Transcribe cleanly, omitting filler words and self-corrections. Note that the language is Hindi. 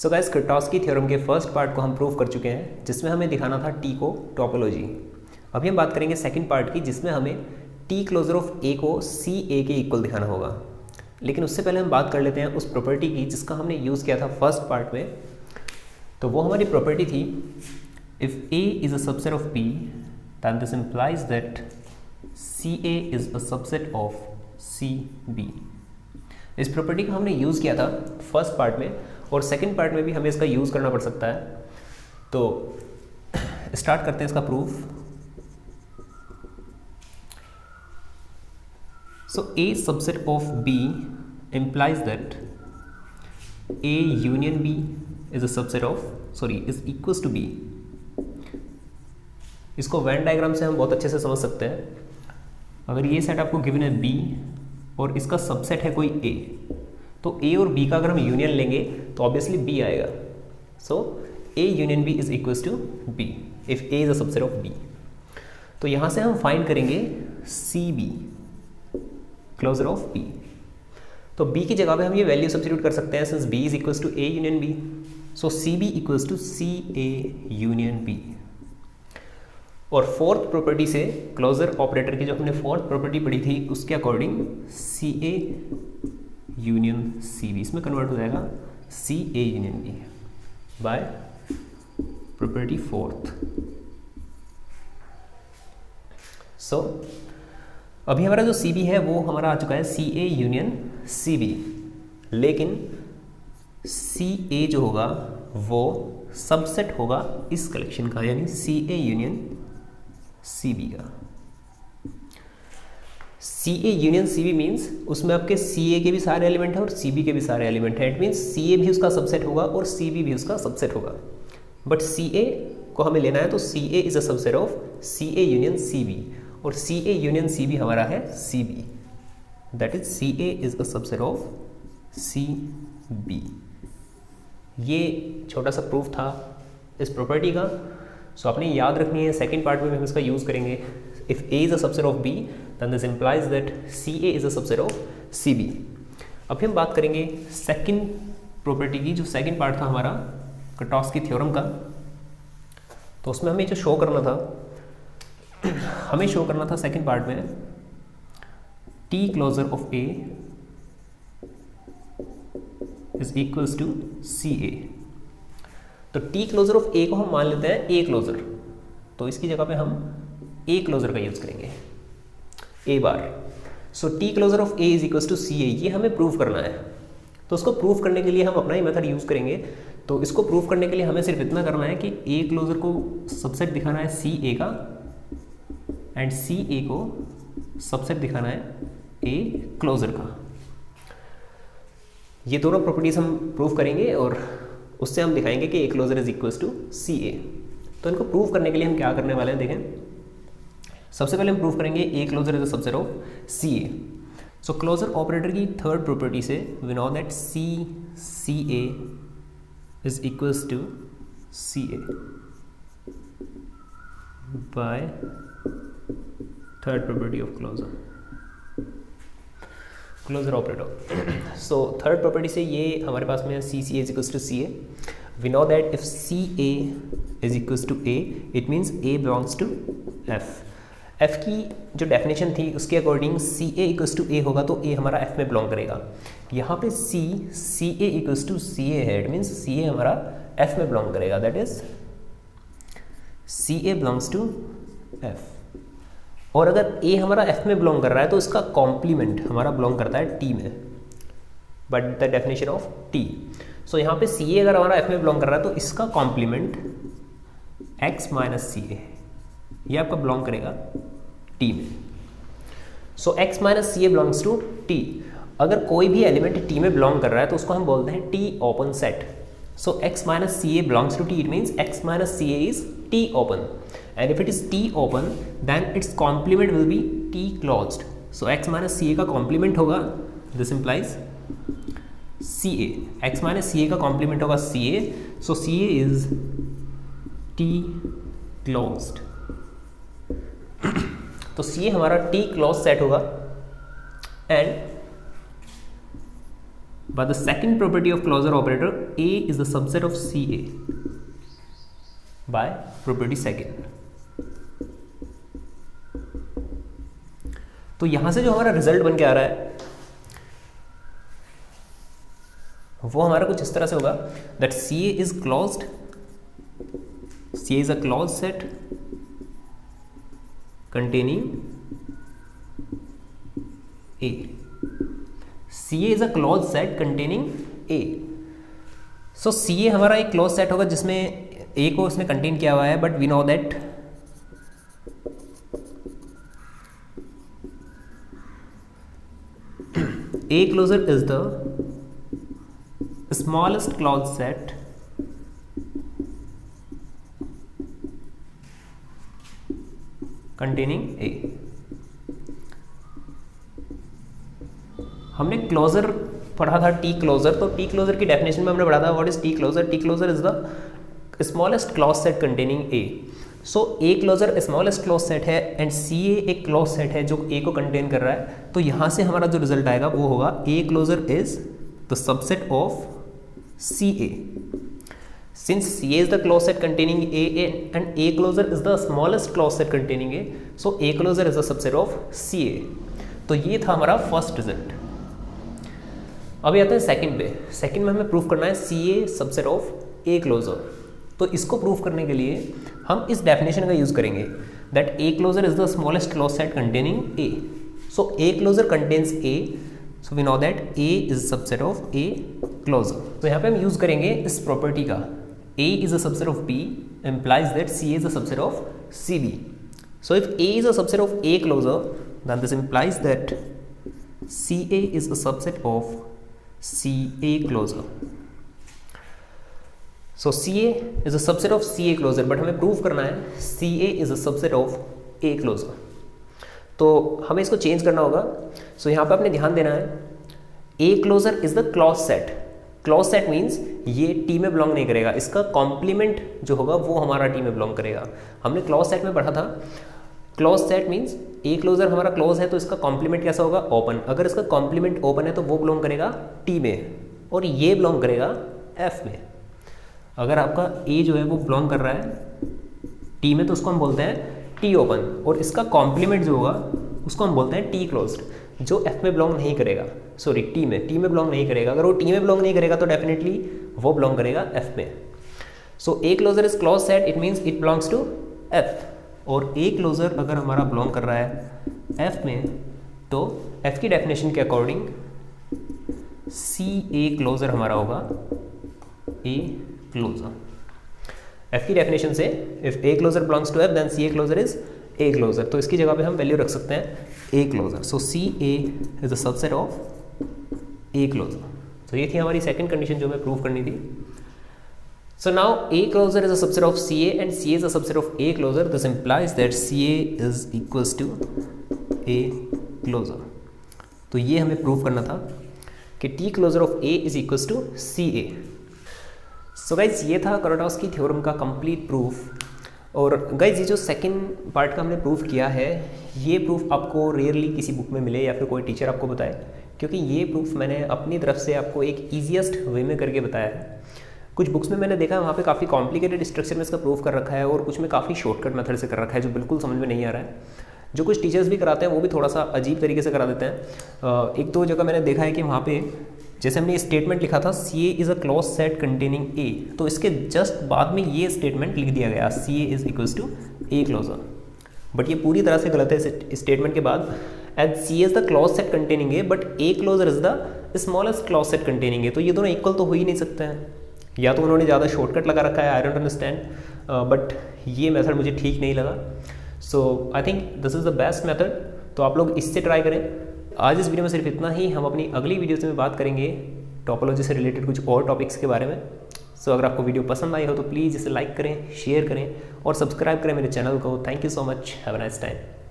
सो गाइस क्विटोस्की थ्योरम के फर्स्ट पार्ट को हम प्रूव कर चुके हैं, जिसमें हमें दिखाना था टी को टोपोलॉजी। अभी हम बात करेंगे सेकंड पार्ट की, जिसमें हमें टी क्लोजर ऑफ ए को सी ए के इक्वल दिखाना होगा। लेकिन उससे पहले हम बात कर लेते हैं उस प्रॉपर्टी की जिसका हमने यूज़ किया था फर्स्ट पार्ट में। तो वो हमारी प्रॉपर्टी थी, if A is a subset of P than this implies that C A is a subset of C B. इस प्रॉपर्टी का हमने यूज़ किया था फर्स्ट पार्ट में, और सेकंड पार्ट में भी हमें इसका यूज़ करना पड़ सकता है। तो स्टार्ट करते हैं इसका proof. So A subset of B implies that A union B is a subset of is equals to B। इसको वेन डायग्राम से हम बहुत अच्छे से समझ सकते हैं। अगर ये सेट आपको गिवन है B और इसका सबसेट है कोई A, तो A और B का अगर हम यूनियन लेंगे तो ऑब्वियसली B आएगा। So A union B is equals to B if A is a subset of B। तो यहाँ से हम फाइंड करेंगे CB क्लोजर ऑफ B। तो B की जगह पे हम ये वैल्यू सब्स्टिट्यूट कर सकते हैं, since B is equals to A union B। So CB equals to CA union B। और फोर्थ प्रॉपर्टी से क्लोजर ऑपरेटर की जो हमने फोर्थ प्रॉपर्टी पढ़ी थी उसके अकॉर्डिंग CA यूनियन CB इसमें कन्वर्ट हो जाएगा CA union B by property fourth. So अभी हमारा जो CB है वो हमारा आ चुका है CA यूनियन CB, लेकिन CA जो होगा वो सबसेट होगा इस कलेक्शन का, यानी CA यूनियन CB का। CA यूनियन CB मीन्स उसमें आपके CA के भी सारे एलिमेंट हैं और CB के भी सारे एलिमेंट हैं। इट मीन्स CA भी उसका सबसेट होगा और CB भी उसका सबसेट होगा। बट CA को हमें लेना है तो CA is a subset of CA union CB, और CA यूनियन CB हमारा है CB, that is CA is a subset of CB। ये छोटा सा प्रूफ था इस प्रॉपर्टी का। सो आपने याद रखनी है, सेकंड पार्ट में हम इसका यूज़ करेंगे। If A is a subset of B then this implies that CA is a subset of CB। अभी हम बात करेंगे सेकंड प्रॉपर्टी की, जो सेकंड पार्ट था हमारा क्विटोस्की थ्योरम का। तो उसमें हमें जो शो करना था सेकंड पार्ट में, T closure of A is equals to CA। तो T क्लोजर ऑफ A को हम मान लेते हैं A क्लोजर, तो इसकी जगह पे हम A क्लोजर का यूज़ करेंगे, A bar. So T closure of A is equals to CA, ये हमें प्रूव करना है। तो उसको प्रूव करने के लिए हम अपना ही मेथड यूज़ करेंगे। तो इसको प्रूव करने के लिए हमें सिर्फ इतना करना है कि A क्लोजर को सबसेट दिखाना है CA का, एंड CA को सबसेट दिखाना है A क्लोजर का। ये दोनों प्रॉपर्टीज हम प्रूव करेंगे और उससे हम दिखाएंगे कि A closure is equals to CA। तो इनको प्रूव करने के लिए हम क्या करने वाले हैं, देखें। सबसे पहले हम प्रूव करेंगे A closure is a subset of CA। So closure operator की थर्ड प्रॉपर्टी से we know that CA is equals to CA by third property of closure operator. So third property से ये हमारे पास में CA is equals to CA। We know that if CA is equals to A it means A belongs to F की जो डेफिनेशन थी उसके according CA equals to A होगा तो A हमारा F में बिलोंग करेगा। यहाँ पे CA इक्वल्स टू CA है, इट मीन्स CA हमारा F में बिलोंग करेगा, that is CA belongs to F। और अगर A हमारा F में बिलोंग कर रहा है तो इसका कॉम्प्लीमेंट हमारा बिलोंग करता है T में, but the definition of T। सो यहाँ पे CA अगर हमारा F में बिलोंग कर रहा है तो इसका कॉम्प्लीमेंट X माइनस CA ये आपका बिलोंग करेगा T में। So X minus CA belongs to T। अगर कोई भी एलिमेंट T में बिलोंग कर रहा है तो उसको हम बोलते हैं T open set. So X minus CA belongs to T, it means X minus CA is T open, and if it is T open then its complement will be T closed। so X minus CA का complement होगा, this implies CA, X minus CA का complement होगा CA, so CA is T closed। तो CA हमारा T closed सेट होगा, and But the second property of closure operator, A is the subset of CA by property second. तो यहां से जो हमारा रिजल्ट बन के आ रहा है वो हमारा कुछ इस तरह से होगा that CA is closed, CA is a closed set containing A. CA is a closed set containing A. So CA हमारा एक क्लोज सेट होगा जिसमें A को उसने कंटेन किया हुआ है, but we know that A closure is the smallest closed set containing A. हमने क्लोजर पढ़ा था टी क्लोजर, तो टी क्लोजर की डेफिनेशन में हमने पढ़ा था what is T closure. T closure is the smallest close set containing A. So A closure smallest close set है एंड सी ए एक क्लोज सेट है जो ए को कंटेन कर रहा है. तो यहाँ से हमारा जो रिजल्ट आएगा वो होगा A closure is the subset of C A. Since CA is the closed set containing A and A closure is the smallest closed set containing A, so A closure is a subset of CA. तो ये था हमारा फर्स्ट रिजल्ट. अभी आते हैं सेकंड पे. सेकंड में हमें प्रूफ करना है CA subset of A closure. तो इसको प्रूफ करने के लिए हम इस डेफिनेशन का यूज़ करेंगे that A closure is the smallest close set containing A. So A closure contains A, so we know that A is subset of A closure. तो यहाँ पे हम यूज़ करेंगे इस प्रॉपर्टी का A is a subset of B implies that CA is a subset of CB. So if A is a subset of A closure, then this implies that CA is a subset of CA closure. So CA is a subset of CA closure, but हमें प्रूव करना है CA is a subset of A closure. तो हमें इसको चेंज करना होगा. So यहाँ पे आपने ध्यान देना है A closure is the closed set. Close set means ये टी में बिलोंग नहीं करेगा, इसका कॉम्प्लीमेंट जो होगा वो हमारा टी में बिलोंग करेगा. हमने क्लोज सेट में पढ़ा था close set means A closure हमारा क्लोज है तो इसका कॉम्प्लीमेंट कैसा होगा ओपन. अगर इसका कॉम्प्लीमेंट ओपन है तो वो बिलोंग करेगा टी में और ये बिलोंग करेगा एफ में. अगर आपका ए जो है वो बिलोंग कर रहा है टी में तो उसको हम बोलते हैं टी ओपन, और इसका कॉम्प्लीमेंट जो होगा उसको हम बोलते हैं टी क्लोज्ड, जो एफ में बिलोंग नहीं करेगा. सॉरी टी में बिलोंग नहीं करेगा. अगर वो टी में बिलोंग नहीं करेगा तो डेफिनेटली वो बिलोंग करेगा एफ में. So A closure is close set, it means it belongs to F. और ए क्लोजर अगर हमारा बिलोंग कर रहा है एफ में तो एफ की डेफिनेशन के अकॉर्डिंग सी ए क्लोजर हमारा होगा ए क्लोजर. एफ की डेफिनेशन से if A closure belongs to F then C A closure is A closure. तो इसकी जगह पे हम वैल्यू रख सकते हैं A closure. So C A is a subset of A closure. तो ये थी हमारी सेकंड कंडीशन जो हमें प्रूव करनी थी. So now A closure is a subset of C A and C A is a subset of A closure. This implies that C A is equals to A closure. तो ये हमें प्रूव करना था कि T closure of A is equals to C A. So guys ये था कुरोसावाकी थ्योरम का कंप्लीट प्रूफ. और गाइज ये जो सेकंड पार्ट का हमने प्रूफ किया है ये प्रूफ आपको रेयरली किसी बुक में मिले या फिर कोई टीचर आपको बताए, क्योंकि ये प्रूफ मैंने अपनी तरफ से आपको एक ईजीएस्ट वे में करके बताया है. कुछ बुक्स में मैंने देखा है वहाँ पे काफ़ी कॉम्प्लिकेटेड स्ट्रक्चर में इसका प्रूफ कर रखा है और कुछ में काफ़ी शॉर्टकट मेथड से कर रखा है जो बिल्कुल समझ में नहीं आ रहा है. जो कुछ टीचर्स भी कराते हैं वो भी थोड़ा सा अजीब तरीके से करा देते हैं. एक दो जगह मैंने देखा है कि वहाँ पे जैसे हमने स्टेटमेंट लिखा था C A is a close set containing A, तो इसके जस्ट बाद में ये स्टेटमेंट लिख दिया गया C A is equals to A closure. But ये पूरी तरह से गलत है. स्टेटमेंट के बाद as C is the close set containing A but A closure is the smallest close set containing A. तो ये दोनों इक्वल तो हो ही नहीं सकते हैं. या तो उन्होंने ज़्यादा शॉर्टकट लगा रखा है, आई डोंट अंडरस्टैंड, बट ये मेथड मुझे ठीक नहीं लगा. So I think this is the best method. तो आप लोग इससे ट्राई करें. आज इस वीडियो में सिर्फ इतना ही. हम अपनी अगली वीडियोज़ में बात करेंगे टोपोलॉजी से रिलेटेड कुछ और टॉपिक्स के बारे में. सो अगर आपको वीडियो पसंद आई हो तो प्लीज़ इसे लाइक करें, शेयर करें और सब्सक्राइब करें मेरे चैनल को. Thank you so much. Have a nice time.